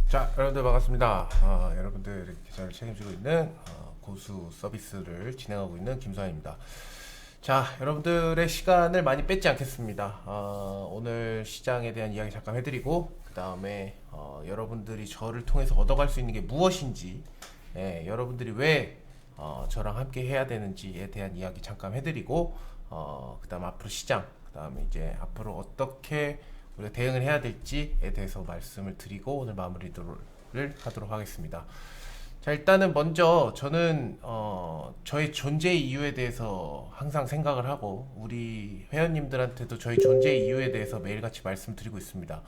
자, 여러분들 반갑습니다. 여러분들 계좌를 책임지고 있는 고수 서비스를 진행하고 있는 김서현입니다. 자, 여러분들의 시간을 많이 뺏지 않겠습니다. 오늘 시장에 대한 이야기 잠깐 해드리고, 그 다음에 여러분들이 저를 통해서 얻어갈 수 있는 게 무엇인지, 여러분들이 왜 저랑 함께 해야 되는지에 대한 이야기 잠깐 해드리고, 그 다음 앞으로 시장, 그 다음에 이제 앞으로 어떻게 우리가 대응을 해야 될지에 대해서 말씀을 드리고 오늘 마무리를 하도록 하겠습니다. 자, 일단은 먼저 저는 저의 존재 이유에 대해서 항상 생각을 하고 우리 회원님들한테도 저희 존재 이유에 대해서 매일같이 말씀드리고 있습니다.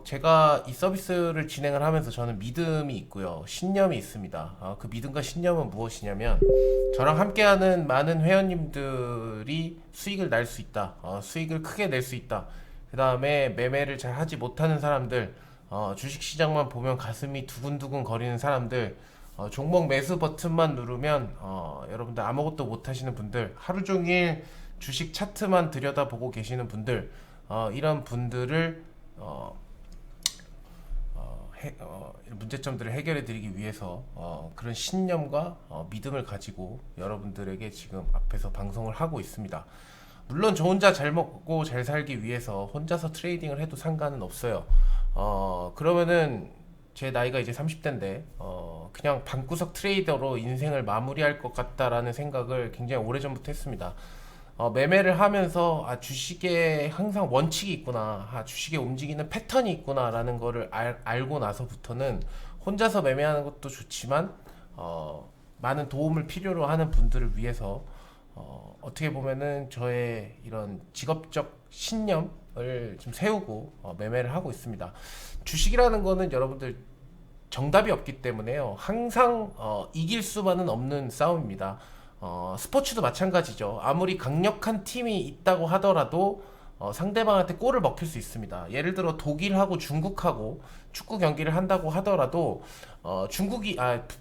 제가 이 서비스를 진행을 하면서 저는 믿음이 있고요, 신념이 있습니다. 그 믿음과 신념은 무엇이냐면, 저랑 함께하는 많은 회원님들이 수익을 낼 수 있다, 수익을 크게 낼 수 있다. 그 다음에 매매를 잘 하지 못하는 사람들, 주식시장만 보면 가슴이 두근두근 거리는 사람들, 종목 매수 버튼만 누르면 여러분들 아무것도 못하시는 분들, 하루종일 주식 차트만 들여다보고 계시는 분들, 이런 분들을 문제점들을 해결해 드리기 위해서 그런 신념과 믿음을 가지고 여러분들에게 지금 앞에서 방송을 하고 있습니다. 물론 저 혼자 잘 먹고 잘 살기 위해서 혼자서 트레이딩을 해도 상관은 없어요. 그러면은 제 나이가 이제 30대인데 그냥 방구석 트레이더로 인생을 마무리할 것 같다라는 생각을 굉장히 오래전부터 했습니다. 매매를 하면서 주식에 항상 원칙이 있구나, 주식에 움직이는 패턴이 있구나라는 거를 알고 나서부터는 혼자서 매매하는 것도 좋지만 많은 도움을 필요로 하는 분들을 위해서 어떻게 보면은 저의 이런 직업적 신념을 좀 세우고 매매를 하고 있습니다. 주식이라는 거는 여러분들 정답이 없기 때문에요, 항상 이길 수만은 없는 싸움입니다. 스포츠도 마찬가지죠. 아무리 강력한 팀이 있다고 하더라도 상대방한테 골을 먹힐 수 있습니다. 예를 들어 독일하고 중국하고 축구 경기를 한다고 하더라도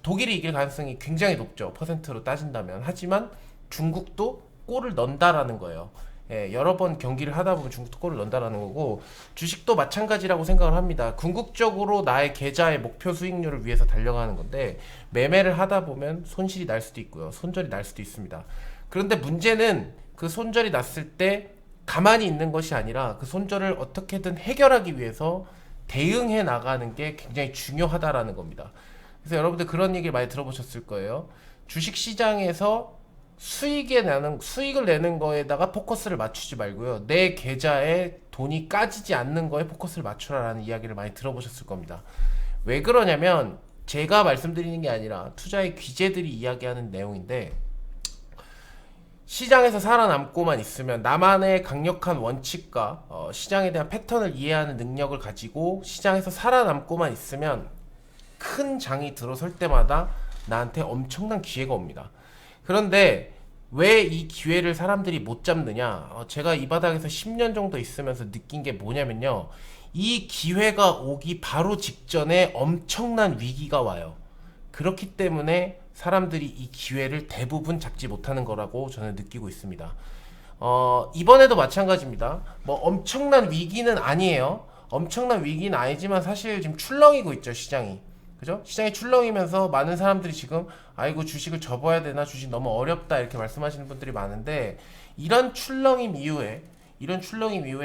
독일이 이길 가능성이 굉장히 높죠, 퍼센트로 따진다면. 하지만 중국도 골을 넣는다라는 거예요. 여러 번 경기를 하다 보면 중국도 골을 넣는다라는 거고, 주식도 마찬가지라고 생각을 합니다. 궁극적으로 나의 계좌의 목표 수익률을 위해서 달려가는 건데, 매매를 하다 보면 손실이 날 수도 있고요, 손절이 날 수도 있습니다. 그런데 문제는 그 손절이 났을 때 가만히 있는 것이 아니라 그 손절을 어떻게든 해결하기 위해서 대응해 나가는 게 굉장히 중요하다라는 겁니다. 그래서 여러분들 그런 얘기를 많이 들어보셨을 거예요. 주식 시장에서 수익을 내는 거에다가 포커스를 맞추지 말고요, 내 계좌에 돈이 까지지 않는 거에 포커스를 맞추라라는 이야기를 많이 들어보셨을 겁니다. 왜 그러냐면, 제가 말씀드리는 게 아니라 투자의 귀재들이 이야기하는 내용인데, 시장에서 살아남고만 있으면, 나만의 강력한 원칙과 시장에 대한 패턴을 이해하는 능력을 가지고 시장에서 살아남고만 있으면 큰 장이 들어설 때마다 나한테 엄청난 기회가 옵니다. 그런데 왜 이 기회를 사람들이 못 잡느냐? 제가 이 바닥에서 10년 정도 있으면서 느낀 게 뭐냐면요, 이 기회가 오기 바로 직전에 엄청난 위기가 와요. 그렇기 때문에 사람들이 이 기회를 대부분 잡지 못하는 거라고 저는 느끼고 있습니다. 이번에도 마찬가지입니다. 뭐 엄청난 위기는 아니에요. 엄청난 위기는 아니지만 사실 지금 출렁이고 있죠, 시장이. 그죠? 시장이 출렁이면서 많은 사람들이 지금 아이고 주식을 접어야 되나, 주식 너무 어렵다, 이렇게 말씀하시는 분들이 많은데, 이런 출렁임 이후에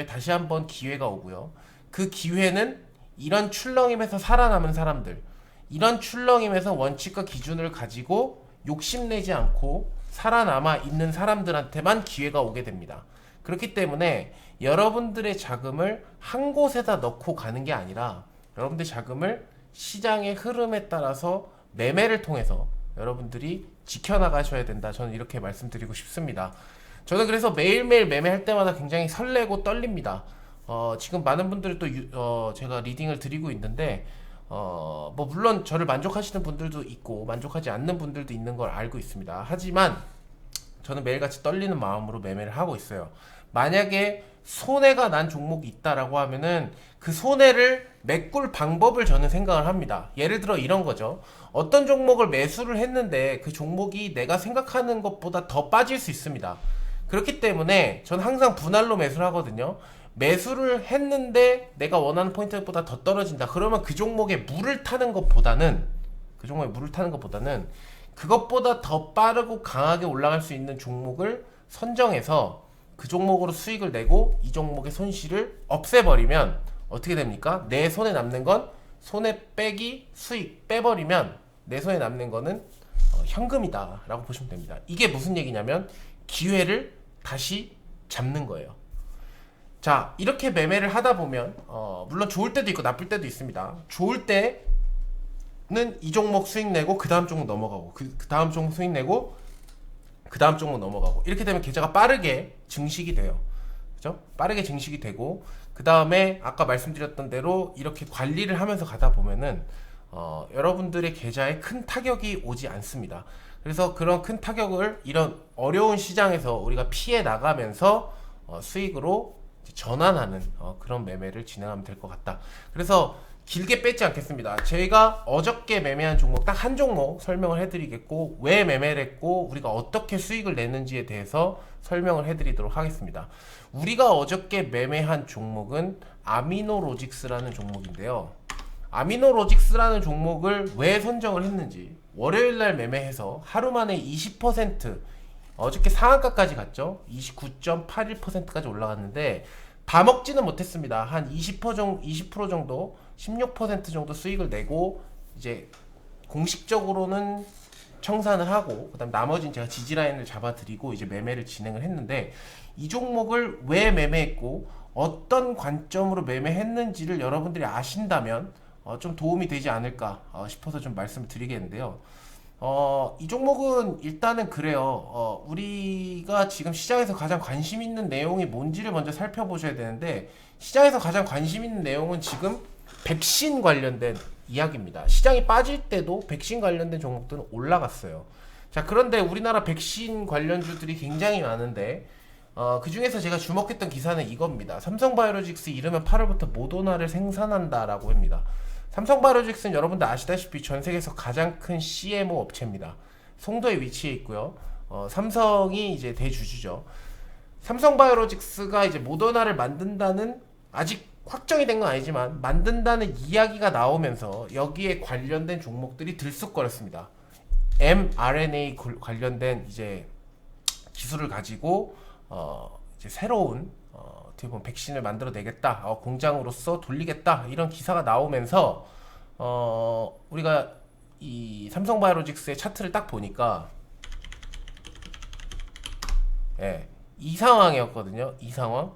다시 한번 기회가 오고요. 그 기회는 이런 출렁임에서 살아남은 사람들, 이런 출렁임에서 원칙과 기준을 가지고 욕심내지 않고 살아남아 있는 사람들한테만 기회가 오게 됩니다. 그렇기 때문에 여러분들의 자금을 한 곳에다 넣고 가는 게 아니라, 여러분들의 자금을 시장의 흐름에 따라서 매매를 통해서 여러분들이 지켜나가셔야 된다, 저는 이렇게 말씀드리고 싶습니다. 저는 그래서 매일매일 매매할 때마다 굉장히 설레고 떨립니다. 지금 많은 분들이 또 제가 리딩을 드리고 있는데, 뭐 물론 저를 만족하시는 분들도 있고 만족하지 않는 분들도 있는 걸 알고 있습니다. 하지만 저는 매일같이 떨리는 마음으로 매매를 하고 있어요. 만약에 손해가 난 종목이 있다라고 하면은 그 손해를 메꿀 방법을 저는 생각을 합니다. 예를 들어 이런 거죠. 어떤 종목을 매수를 했는데 그 종목이 내가 생각하는 것보다 더 빠질 수 있습니다. 그렇기 때문에 전 항상 분할로 매수를 하거든요. 매수를 했는데 내가 원하는 포인트보다 더 떨어진다. 그러면 그 종목에 물을 타는 것보다는 그것보다 더 빠르고 강하게 올라갈 수 있는 종목을 선정해서 그 종목으로 수익을 내고 이 종목의 손실을 없애버리면 어떻게 됩니까? 내 손에 남는 건 손해 빼기 수익 빼버리면 내 손에 남는 거는 현금이다 라고 보시면 됩니다. 이게 무슨 얘기냐면 기회를 다시 잡는 거예요. 자, 이렇게 매매를 하다 보면 물론 좋을 때도 있고 나쁠 때도 있습니다. 좋을 때는 이 종목 수익 내고 그 다음 종목 넘어가고 그 다음 종목 수익 내고 그 다음 종목 넘어가고 이렇게 되면 계좌가 빠르게 증식이 돼요. 그죠? 빠르게 증식이 되고 그 다음에 아까 말씀드렸던 대로 이렇게 관리를 하면서 가다 보면은 여러분들의 계좌에 큰 타격이 오지 않습니다. 그래서 그런 큰 타격을 이런 어려운 시장에서 우리가 피해 나가면서 수익으로 전환하는 그런 매매를 진행하면 될 것 같다. 그래서 길게 뺏지 않겠습니다. 제가 어저께 매매한 종목 딱 한 종목 설명을 해드리겠고 왜 매매를 했고 우리가 어떻게 수익을 내는지에 대해서 설명을 해드리도록 하겠습니다. 우리가 어저께 매매한 종목은 아미노로직스라는 종목인데요. 아미노로직스라는 종목을 왜 선정을 했는지 월요일날 매매해서 하루 만에 20% 어저께 상한가까지 갔죠. 29.81%까지 올라갔는데 다 먹지는 못했습니다. 한 20% 정도 16% 정도 수익을 내고 이제 공식적으로는 청산을 하고 그다음 나머지는 제가 지지라인을 잡아드리고 이제 매매를 진행을 했는데 이 종목을 왜 매매했고 어떤 관점으로 매매했는지를 여러분들이 아신다면 좀 도움이 되지 않을까 싶어서 좀 말씀을 드리겠는데요. 이 종목은 일단은 그래요. 우리가 지금 시장에서 가장 관심 있는 내용이 뭔지를 먼저 살펴보셔야 되는데 시장에서 가장 관심 있는 내용은 지금 백신 관련된 이야기입니다. 시장이 빠질 때도 백신 관련된 종목들은 올라갔어요. 자, 그런데 우리나라 백신 관련주들이 굉장히 많은데 그 중에서 제가 주목했던 기사는 이겁니다. 삼성바이오로직스 이르면 8월부터 모더나를 생산한다라고 합니다. 삼성바이오로직스는 여러분들 아시다시피 전 세계에서 가장 큰 CMO 업체입니다. 송도에 위치해 있고요. 삼성이 이제 대주주죠. 삼성바이오로직스가 이제 모더나를 만든다는 아직 확정이 된 건 아니지만 만든다는 이야기가 나오면서 여기에 관련된 종목들이 들쑥거렸습니다. mRNA 관련된 이제 기술을 가지고 이제 새로운 어떻게 보면 백신을 만들어내겠다, 공장으로서 돌리겠다 이런 기사가 나오면서 우리가 이 삼성바이오로직스의 차트를 딱 보니까 이 상황이었거든요. 이 상황.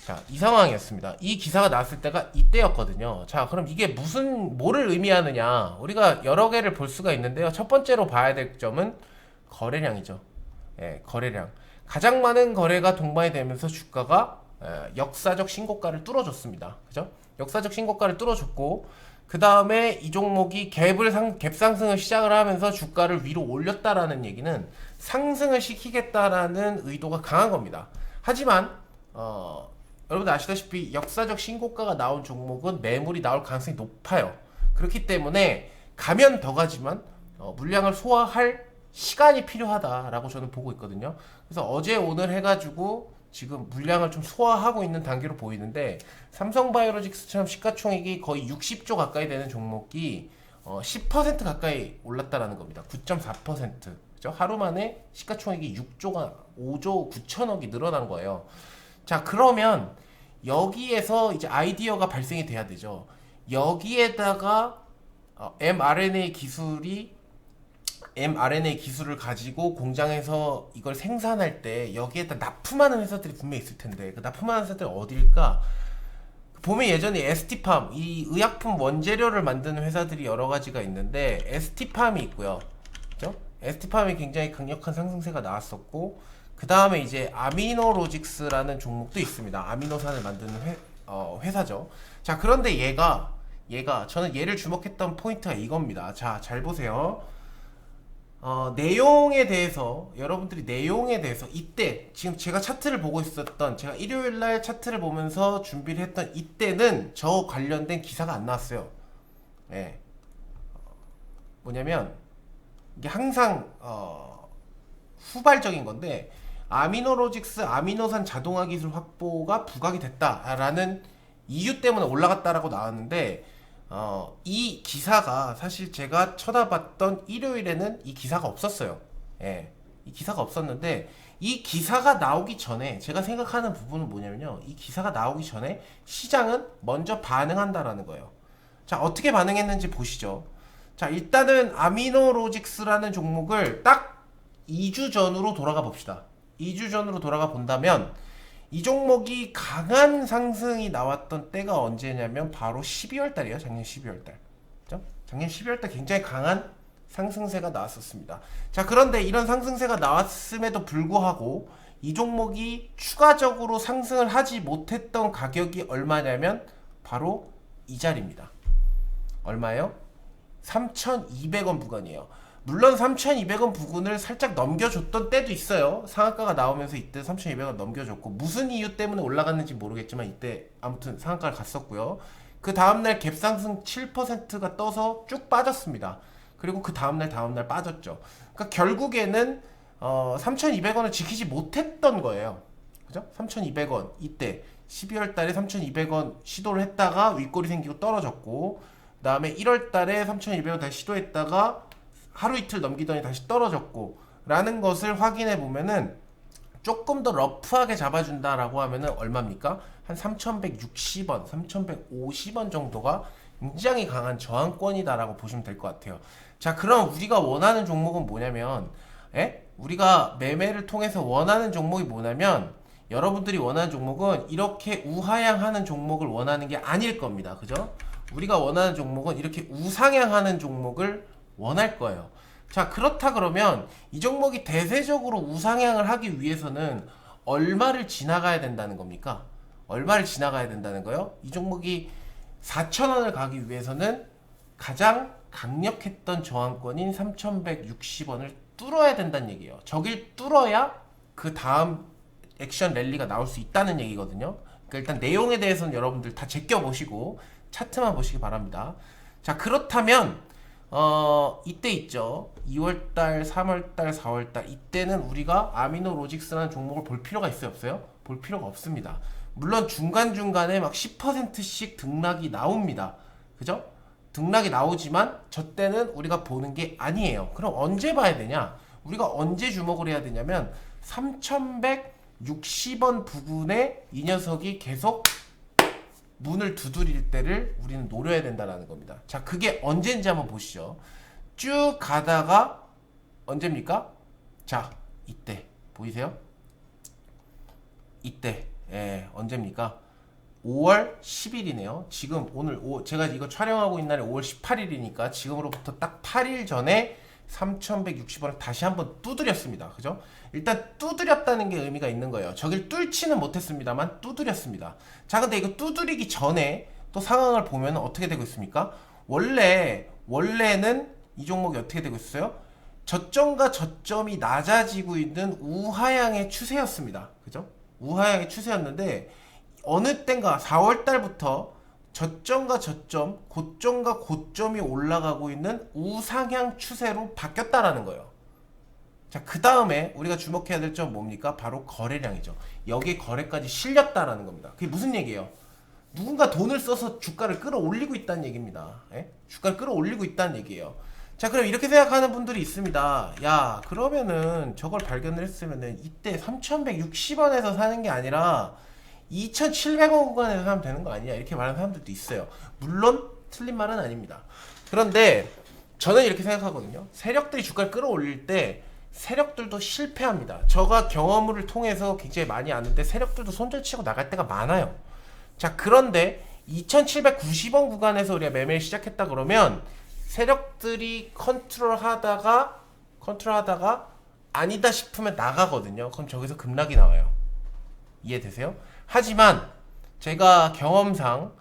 자, 이 상황이었습니다. 이 기사가 나왔을 때가 이때였거든요. 자, 그럼 이게 뭐를 의미하느냐? 우리가 여러 개를 볼 수가 있는데요. 첫 번째로 봐야 될 점은 거래량이죠. 거래량. 가장 많은 거래가 동반이 되면서 주가가 역사적 신고가를 뚫어줬습니다. 그죠? 역사적 신고가를 뚫어줬고, 그 다음에 이 종목이 갭상승을 시작을 하면서 주가를 위로 올렸다라는 얘기는 상승을 시키겠다라는 의도가 강한 겁니다. 하지만, 여러분들 아시다시피 역사적 신고가가 나온 종목은 매물이 나올 가능성이 높아요. 그렇기 때문에 가면 더 가지만 물량을 소화할 시간이 필요하다라고 저는 보고 있거든요. 그래서 어제 오늘 해가지고 지금 물량을 좀 소화하고 있는 단계로 보이는데 삼성바이오로직스처럼 시가총액이 거의 60조 가까이 되는 종목이 10% 가까이 올랐다라는 겁니다. 9.4%. 그죠? 하루 만에 시가총액이 5조 9천억이 늘어난 거예요. 자, 그러면 여기에서 이제 아이디어가 발생이 돼야 되죠. 여기에다가 mRNA 기술을 가지고 공장에서 이걸 생산할 때 여기에다 납품하는 회사들이 분명히 있을 텐데 그 납품하는 회사들이 어디일까? 보면 예전에 ST팜, 이 의약품 원재료를 만드는 회사들이 여러 가지가 있는데 ST팜이 있고요. 그죠? ST팜이 굉장히 강력한 상승세가 나왔었고 그 다음에 이제 아미노로직스라는 종목도 있습니다. 아미노산을 만드는 회사죠. 자, 그런데 얘가 저는 얘를 주목했던 포인트가 이겁니다. 자, 잘 보세요. 내용에 대해서 여러분들이 내용에 대해서 이때 지금 제가 차트를 보고 있었던 제가 일요일날 차트를 보면서 준비를 했던 이때는 저 관련된 기사가 안 나왔어요. 뭐냐면 이게 항상 후발적인 건데 아미노로직스 아미노산 자동화 기술 확보가 부각이 됐다라는 이유 때문에 올라갔다라고 나왔는데 이 기사가 사실 제가 쳐다봤던 일요일에는 이 기사가 없었어요. 예, 이 기사가 없었는데 이 기사가 나오기 전에 제가 생각하는 부분은 뭐냐면요. 이 기사가 나오기 전에 시장은 먼저 반응한다라는 거예요. 자, 어떻게 반응했는지 보시죠. 자, 일단은 아미노로직스라는 종목을 딱 2주 전으로 돌아가 봅시다. 2주 전으로 돌아가 본다면 이 종목이 강한 상승이 나왔던 때가 언제냐면 바로 12월 달이에요. 작년 12월 달. 그죠? 작년 12월 달 굉장히 강한 상승세가 나왔었습니다. 자, 그런데 이런 상승세가 나왔음에도 불구하고 이 종목이 추가적으로 상승을 하지 못했던 가격이 얼마냐면 바로 이 자리입니다. 얼마예요? 3,200원 부근이에요. 물론 3,200원 부근을 살짝 넘겨줬던 때도 있어요. 상한가가 나오면서 이때 3,200원 넘겨줬고 무슨 이유 때문에 올라갔는지 모르겠지만 이때 아무튼 상한가를 갔었고요. 그 다음날 갭상승 7%가 떠서 쭉 빠졌습니다. 그리고 그 다음날 빠졌죠. 그러니까 결국에는 3,200원을 지키지 못했던 거예요. 그죠? 3,200원 이때 12월 달에 3,200원 시도를 했다가 윗골이 생기고 떨어졌고 그 다음에 1월 달에 3,200원 다시 시도했다가 하루 이틀 넘기더니 다시 떨어졌고 라는 것을 확인해 보면은 조금 더 러프하게 잡아준다라고 하면은 얼마입니까? 한 3,160원, 3,150원 정도가 굉장히 강한 저항권이다라고 보시면 될 것 같아요. 자, 그럼 우리가 원하는 종목은 뭐냐면 우리가 매매를 통해서 원하는 종목이 뭐냐면 여러분들이 원하는 종목은 이렇게 우하향하는 종목을 원하는 게 아닐 겁니다. 그죠? 우리가 원하는 종목은 이렇게 우상향하는 종목을 원할 거예요. 자, 그렇다 그러면 이 종목이 대세적으로 우상향을 하기 위해서는 얼마를 지나가야 된다는 겁니까? 얼마를 지나가야 된다는 거예요? 이 종목이 4,000원을 가기 위해서는 가장 강력했던 저항권인 3,160원을 뚫어야 된다는 얘기예요. 저길 뚫어야 그 다음 액션 랠리가 나올 수 있다는 얘기거든요. 그러니까 일단 내용에 대해서는 여러분들 다 제껴보시고 차트만 보시기 바랍니다. 자, 그렇다면 이때 있죠. 2월달, 3월달, 4월달 이때는 우리가 아미노로직스라는 종목을 볼 필요가 있어요? 없어요? 볼 필요가 없습니다. 물론 중간중간에 막 10%씩 등락이 나옵니다. 그죠? 등락이 나오지만 저 때는 우리가 보는 게 아니에요. 그럼 언제 봐야 되냐? 우리가 언제 주목을 해야 되냐면 3,160원 부근에 이 녀석이 계속 문을 두드릴 때를 우리는 노려야 된다는 겁니다. 자, 그게 언제인지 한번 보시죠. 쭉 가다가 언제입니까? 자, 이때 보이세요? 이때 언제입니까? 5월 10일이네요. 지금 오늘 제가 이거 촬영하고 있는 날이 5월 18일이니까 지금으로부터 딱 8일 전에 3,160원을 다시 한번 두드렸습니다. 그죠? 일단 두드렸다는 게 의미가 있는 거예요. 저길 뚫지는 못했습니다만 두드렸습니다. 자, 근데 이거 두드리기 전에 또 상황을 보면 어떻게 되고 있습니까? 원래는 이 종목이 어떻게 되고 있어요? 저점과 저점이 낮아지고 있는 우하향의 추세였습니다. 그죠? 우하향의 추세였는데 어느 땐가 4월 달부터 저점과 저점, 고점과 고점이 올라가고 있는 우상향 추세로 바뀌었다라는 거예요. 자, 그 다음에 우리가 주목해야 될 점 뭡니까? 바로 거래량이죠. 여기에 거래까지 실렸다라는 겁니다. 그게 무슨 얘기예요? 누군가 돈을 써서 주가를 끌어올리고 있다는 얘기입니다. 주가를 끌어올리고 있다는 얘기예요. 자, 그럼 이렇게 생각하는 분들이 있습니다. 야, 그러면은 저걸 발견을 했으면은 이때 3,160원에서 사는 게 아니라 2,700원 구간에서 사면 되는 거 아니냐, 이렇게 말하는 사람들도 있어요. 물론 틀린 말은 아닙니다. 그런데 저는 이렇게 생각하거든요. 세력들이 주가를 끌어올릴 때 세력들도 실패합니다. 제가 경험을 통해서 굉장히 많이 아는데 세력들도 손절치고 나갈 때가 많아요. 자, 그런데 2,790원 구간에서 우리가 매매를 시작했다 그러면 세력들이 컨트롤하다가 아니다 싶으면 나가거든요. 그럼 저기서 급락이 나와요. 이해되세요? 하지만 제가 경험상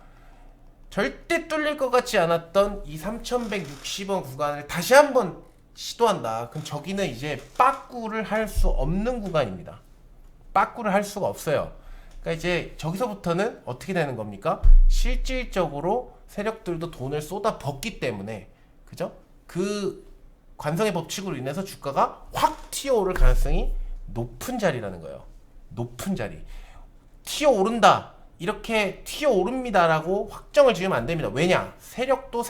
절대 뚫릴 것 같지 않았던 이 3,160원 구간을 다시 한번 시도한다. 그럼 저기는 이제 빠꾸를 할 수 없는 구간입니다. 빠꾸를 할 수가 없어요. 그러니까 이제 저기서부터는 어떻게 되는 겁니까? 실질적으로 세력들도 돈을 쏟아 붓기 때문에, 그죠? 그 관성의 법칙으로 인해서 주가가 확 튀어오를 가능성이 높은 자리라는 거예요. 높은 자리. 튀어 오른다. 이렇게 튀어 오릅니다라고 확정을 지으면 안 됩니다. 왜냐? 세력도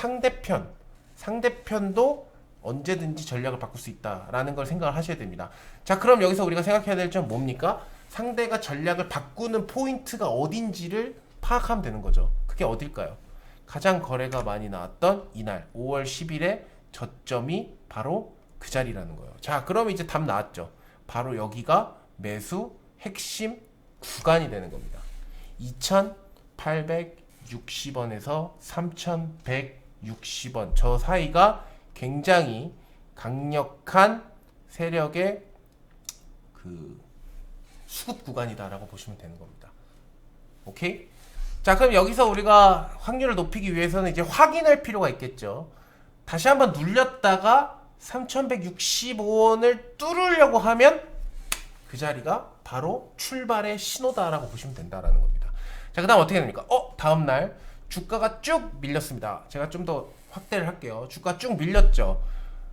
상대편도 언제든지 전략을 바꿀 수 있다라는 걸 생각을 하셔야 됩니다. 자, 그럼 여기서 우리가 생각해야 될 점은 뭡니까? 상대가 전략을 바꾸는 포인트가 어딘지를 파악하면 되는 거죠. 그게 어딜까요? 가장 거래가 많이 나왔던 이날 5월 10일에 저점이 바로 그 자리라는 거예요. 자, 그럼 이제 답 나왔죠. 바로 여기가 매수 핵심 구간이 되는 겁니다. 2,860원에서 3,160원 저 사이가 굉장히 강력한 세력의 그 수급 구간이다라고 보시면 되는 겁니다. 오케이? 자, 그럼 여기서 우리가 확률을 높이기 위해서는 이제 확인할 필요가 있겠죠. 다시 한번 눌렸다가 3,165원을 뚫으려고 하면 그 자리가 바로 출발의 신호다라고 보시면 된다라는 겁니다. 자, 그 다음 어떻게 됩니까? 다음날 주가가 쭉 밀렸습니다. 제가 좀 더 확대를 할게요. 주가 쭉 밀렸죠.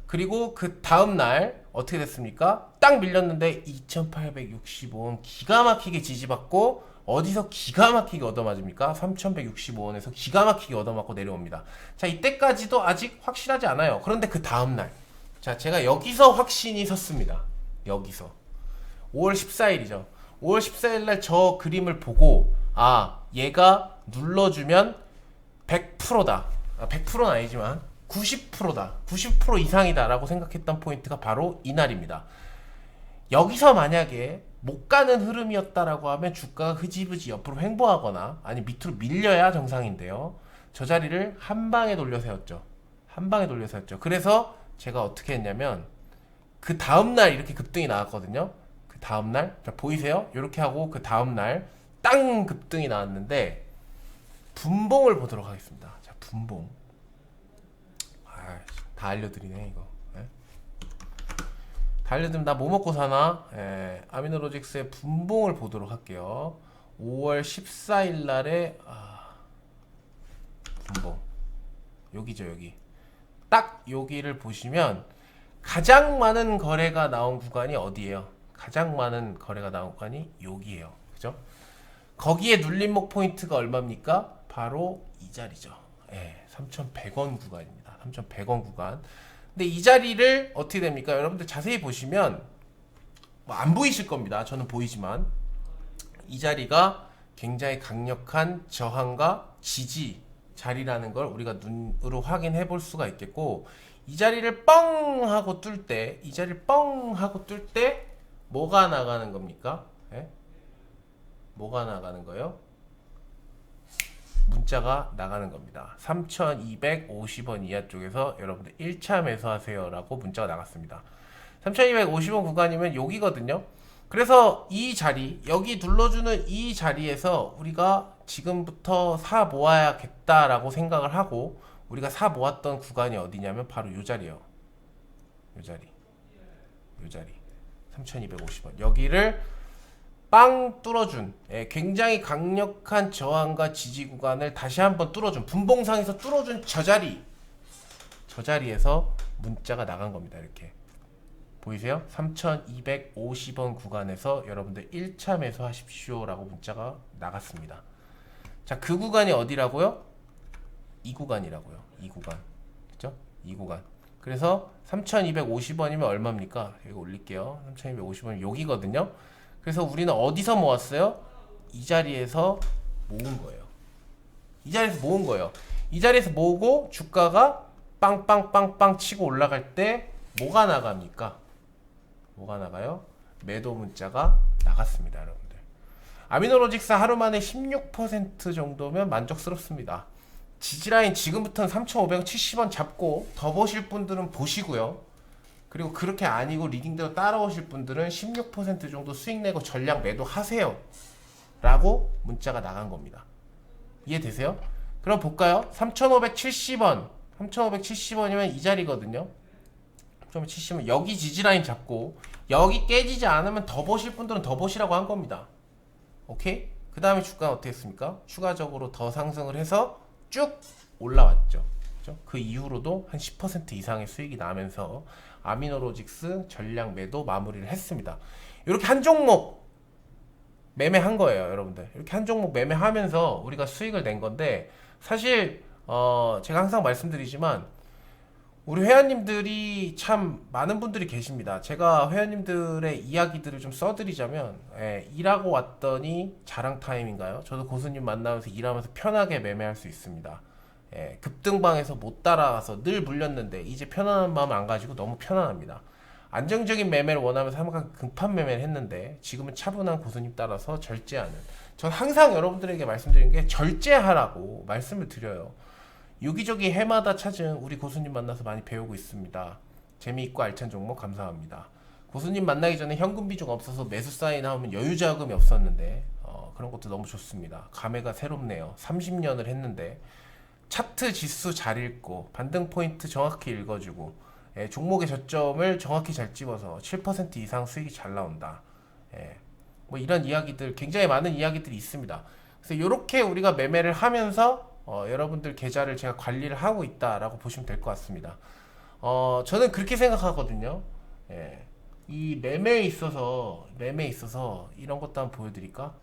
그리고 그 다음날 어떻게 됐습니까? 딱 밀렸는데 2,865원 기가 막히게 지지받고 어디서 기가 막히게 얻어맞습니까? 3,165원에서 기가 막히게 얻어맞고 내려옵니다. 자, 이때까지도 아직 확실하지 않아요. 그런데 그 다음날 자, 제가 여기서 확신이 섰습니다. 여기서 5월 14일이죠. 5월 14일날 저 그림을 보고 얘가 눌러주면 100%다. 100%는 아니지만 90%다. 90% 이상이다 라고 생각했던 포인트가 바로 이날입니다. 여기서 만약에 못 가는 흐름이었다라고 하면 주가가 흐지부지 옆으로 횡보하거나 아니 밑으로 밀려야 정상인데요. 저 자리를 한 방에 돌려 세웠죠. 한 방에 돌려 세웠죠. 그래서 제가 어떻게 했냐면 그 다음날 이렇게 급등이 나왔거든요. 그 다음날 자, 보이세요? 이렇게 하고 그 다음날 땅 급등이 나왔는데 분봉을 보도록 하겠습니다. 자, 분봉. 다 알려드리네 이거. 다 알려드리면 나 뭐 먹고 사나? 아미노로직스의 분봉을 보도록 할게요. 5월 14일 날에 분봉 여기죠. 여기 딱 여기를 보시면 가장 많은 거래가 나온 구간이 어디예요? 가장 많은 거래가 나온 구간이 여기예요. 그죠? 거기에 눌림목 포인트가 얼마입니까? 바로 이 자리죠. 3,100원 구간입니다. 3,100원 구간. 근데 이 자리를 어떻게 됩니까? 여러분들 자세히 보시면 뭐 안 보이실 겁니다. 저는 보이지만 이 자리가 굉장히 강력한 저항과 지지 자리라는 걸 우리가 눈으로 확인해 볼 수가 있겠고 이 자리를 뻥 하고 뚫을 때 이 자리를 뻥 하고 뚫을 때 뭐가 나가는 겁니까? 뭐가 나가는 거예요? 문자가 나가는 겁니다. 3,250원 이하 쪽에서 여러분들 1차 매수하세요 라고 문자가 나갔습니다. 3,250원 구간이면 여기거든요. 그래서 이 자리 여기 눌러주는 이 자리에서 우리가 지금부터 사 모아야겠다라고 생각을 하고 우리가 사 모았던 구간이 어디냐면 바로 이 자리예요. 이 자리 3,250원 여기를 빵 뚫어준 굉장히 강력한 저항과 지지 구간을 다시 한번 뚫어준 분봉상에서 뚫어준 저 자리에서 문자가 나간 겁니다. 이렇게 보이세요? 3,250원 구간에서 여러분들 1차 매수하십시오 라고 문자가 나갔습니다. 자, 그 구간이 어디라고요? 이 구간이라고요. 이 구간 그죠? 이 구간. 그래서 3,250원이면 얼마입니까? 이거 올릴게요. 3,250원 여기거든요. 그래서 우리는 어디서 모았어요? 이 자리에서 모은 거예요. 이 자리에서 모은 거예요. 이 자리에서 모으고 주가가 빵빵빵빵 치고 올라갈 때 뭐가 나갑니까? 뭐가 나가요? 매도 문자가 나갔습니다, 여러분들. 아미노로직스 하루 만에 16% 정도면 만족스럽습니다. 지지라인 지금부터는 3,570원 잡고 더 보실 분들은 보시고요. 그리고 그렇게 아니고 리딩대로 따라오실 분들은 16% 정도 수익 내고 전량 매도하세요 라고 문자가 나간 겁니다. 이해되세요? 그럼 볼까요? 3,570원 3,570원이면 이 자리거든요. 3,570원 여기 지지라인 잡고 여기 깨지지 않으면 더 보실 분들은 더 보시라고 한 겁니다. 오케이? 그 다음에 주가는 어떻게 했습니까? 추가적으로 더 상승을 해서 쭉 올라왔죠. 그죠? 그 이후로도 한 10% 이상의 수익이 나면서 아미노로직스 전량 매도 마무리를 했습니다. 이렇게 한 종목 매매한 거예요, 여러분들. 이렇게 한 종목 매매하면서 우리가 수익을 낸 건데, 사실 제가 항상 말씀드리지만 우리 회원님들이 참 많은 분들이 계십니다. 제가 회원님들의 이야기들을 좀 써드리자면, 일하고 왔더니 자랑 타임인가요? 저도 고수님 만나면서 일하면서 편하게 매매할 수 있습니다. 급등방에서 못 따라가서 늘 물렸는데 이제 편안한 마음 안 가지고 너무 편안합니다. 안정적인 매매를 원하면서 항상 급한 매매를 했는데 지금은 차분한 고수님 따라서 절제하는, 전 항상 여러분들에게 말씀드리는 게 절제하라고 말씀을 드려요. 유기적이 해마다 찾은 우리 고수님 만나서 많이 배우고 있습니다. 재미있고 알찬 종목 감사합니다. 고수님 만나기 전에 현금 비중 없어서 매수 사인 하면 여유 자금이 없었는데 그런 것도 너무 좋습니다. 감회가 새롭네요. 30년을 했는데 차트 지수 잘 읽고 반등 포인트 정확히 읽어주고 종목의 저점을 정확히 잘 집어서 7% 이상 수익이 잘 나온다. 뭐 이런 이야기들, 굉장히 많은 이야기들이 있습니다. 그래서 이렇게 우리가 매매를 하면서 여러분들 계좌를 제가 관리를 하고 있다라고 보시면 될 것 같습니다. 저는 그렇게 생각하거든요. 이 매매에 있어서 이런 것도 한번 보여드릴까?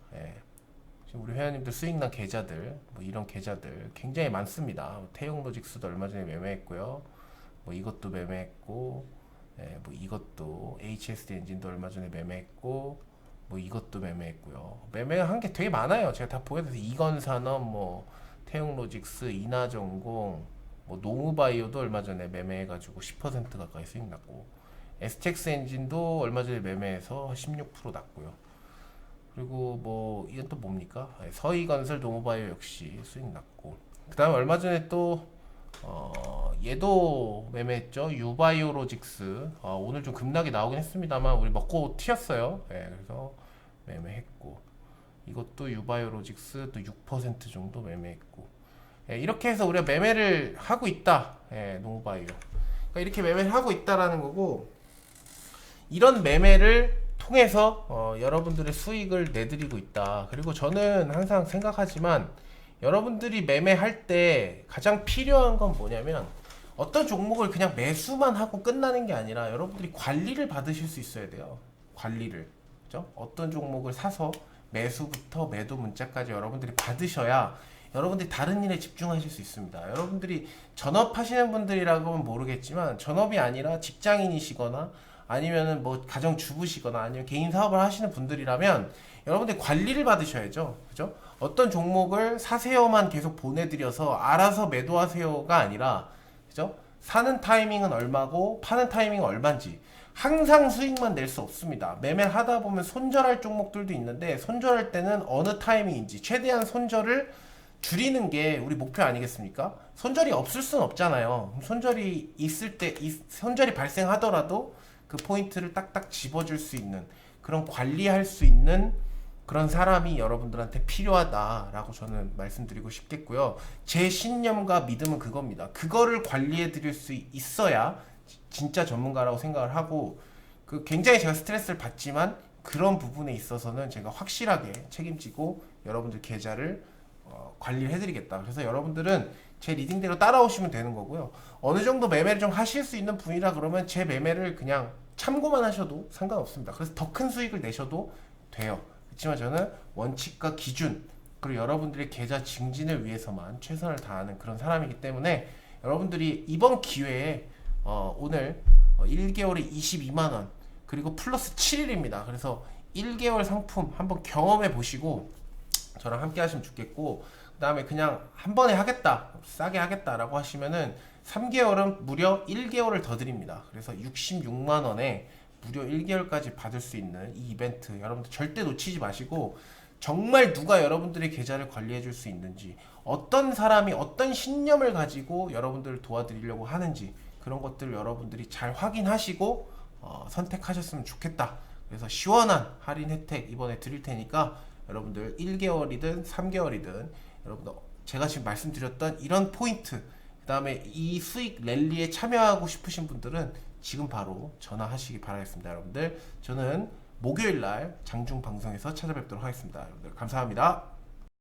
지금 우리 회원님들 수익난 계좌들, 뭐 이런 계좌들 굉장히 많습니다. 태용로직스도 얼마 전에 매매했고요. 뭐 이것도 매매했고, 뭐 이것도 HSD 엔진도 얼마 전에 매매했고, 뭐 이것도 매매했고요. 매매한 게 되게 많아요. 제가 다 보여드려서 이건산업, 뭐 태용로직스, 이나전공, 뭐 노무바이오도 얼마 전에 매매해가지고 10% 가까이 수익 났고, STX 엔진도 얼마 전에 매매해서 16% 났고요. 그리고 뭐 이건 또 뭡니까? 서희건설, 노무바이오 역시 수익 났고, 그 다음에 얼마 전에 또 얘도 매매했죠. 유바이오로직스. 오늘 좀 급락이 나오긴 했습니다만 우리 먹고 튀었어요. 그래서 매매했고, 이것도 유바이오로직스 또 6% 정도 매매했고, 이렇게 해서 우리가 매매를 하고 있다. 노바이오. 그러니까 이렇게 매매를 하고 있다라는 거고, 이런 매매를 통해서 여러분들의 수익을 내드리고 있다. 그리고 저는 항상 생각하지만 여러분들이 매매할 때 가장 필요한 건 뭐냐면, 어떤 종목을 그냥 매수만 하고 끝나는 게 아니라 여러분들이 관리를 받으실 수 있어야 돼요. 관리를. 그죠? 어떤 종목을 사서 매수부터 매도 문자까지 여러분들이 받으셔야 여러분들이 다른 일에 집중하실 수 있습니다. 여러분들이 전업하시는 분들이라고는 모르겠지만, 전업이 아니라 직장인이시거나 아니면은 뭐 가정주부시거나 아니면 개인 사업을 하시는 분들이라면 여러분들이 관리를 받으셔야죠. 그죠? 어떤 종목을 사세요만 계속 보내드려서 알아서 매도하세요가 아니라, 그죠? 사는 타이밍은 얼마고 파는 타이밍은 얼마인지, 항상 수익만 낼 수 없습니다. 매매를 하다 보면 손절할 종목들도 있는데, 손절할 때는 어느 타이밍인지 최대한 손절을 줄이는 게 우리 목표 아니겠습니까? 손절이 없을 수는 없잖아요. 손절이 있을 때, 손절이 발생하더라도 그 포인트를 딱딱 집어줄 수 있는, 그런 관리할 수 있는 그런 사람이 여러분들한테 필요하다라고 저는 말씀드리고 싶겠고요. 제 신념과 믿음은 그겁니다. 그거를 관리해 드릴 수 있어야 진짜 전문가라고 생각을 하고, 굉장히 제가 스트레스를 받지만 그런 부분에 있어서는 제가 확실하게 책임지고 여러분들 계좌를 관리를 해드리겠다. 그래서 여러분들은 제 리딩대로 따라오시면 되는 거고요. 어느 정도 매매를 좀 하실 수 있는 분이라 그러면 제 매매를 그냥 참고만 하셔도 상관없습니다. 그래서 더 큰 수익을 내셔도 돼요. 그렇지만 저는 원칙과 기준, 그리고 여러분들의 계좌 증진을 위해서만 최선을 다하는 그런 사람이기 때문에, 여러분들이 이번 기회에 오늘 1개월에 22만원 그리고 플러스 7일입니다. 그래서 1개월 상품 한번 경험해 보시고 저랑 함께 하시면 좋겠고, 그 다음에 그냥 한 번에 하겠다, 싸게 하겠다라고 하시면은 3개월은 무려 1개월을 더 드립니다. 그래서 66만원에 무려 1개월까지 받을 수 있는 이 이벤트, 여러분들 절대 놓치지 마시고, 정말 누가 여러분들의 계좌를 관리해 줄 수 있는지, 어떤 사람이 어떤 신념을 가지고 여러분들을 도와드리려고 하는지, 그런 것들을 여러분들이 잘 확인하시고 선택하셨으면 좋겠다. 그래서 시원한 할인 혜택 이번에 드릴 테니까 여러분들 1개월이든 3개월이든 여러분들 제가 지금 말씀드렸던 이런 포인트, 그 다음에 이 수익 랠리에 참여하고 싶으신 분들은 지금 바로 전화하시기 바라겠습니다. 여러분들, 저는 목요일날 장중 방송에서 찾아뵙도록 하겠습니다. 여러분들 감사합니다.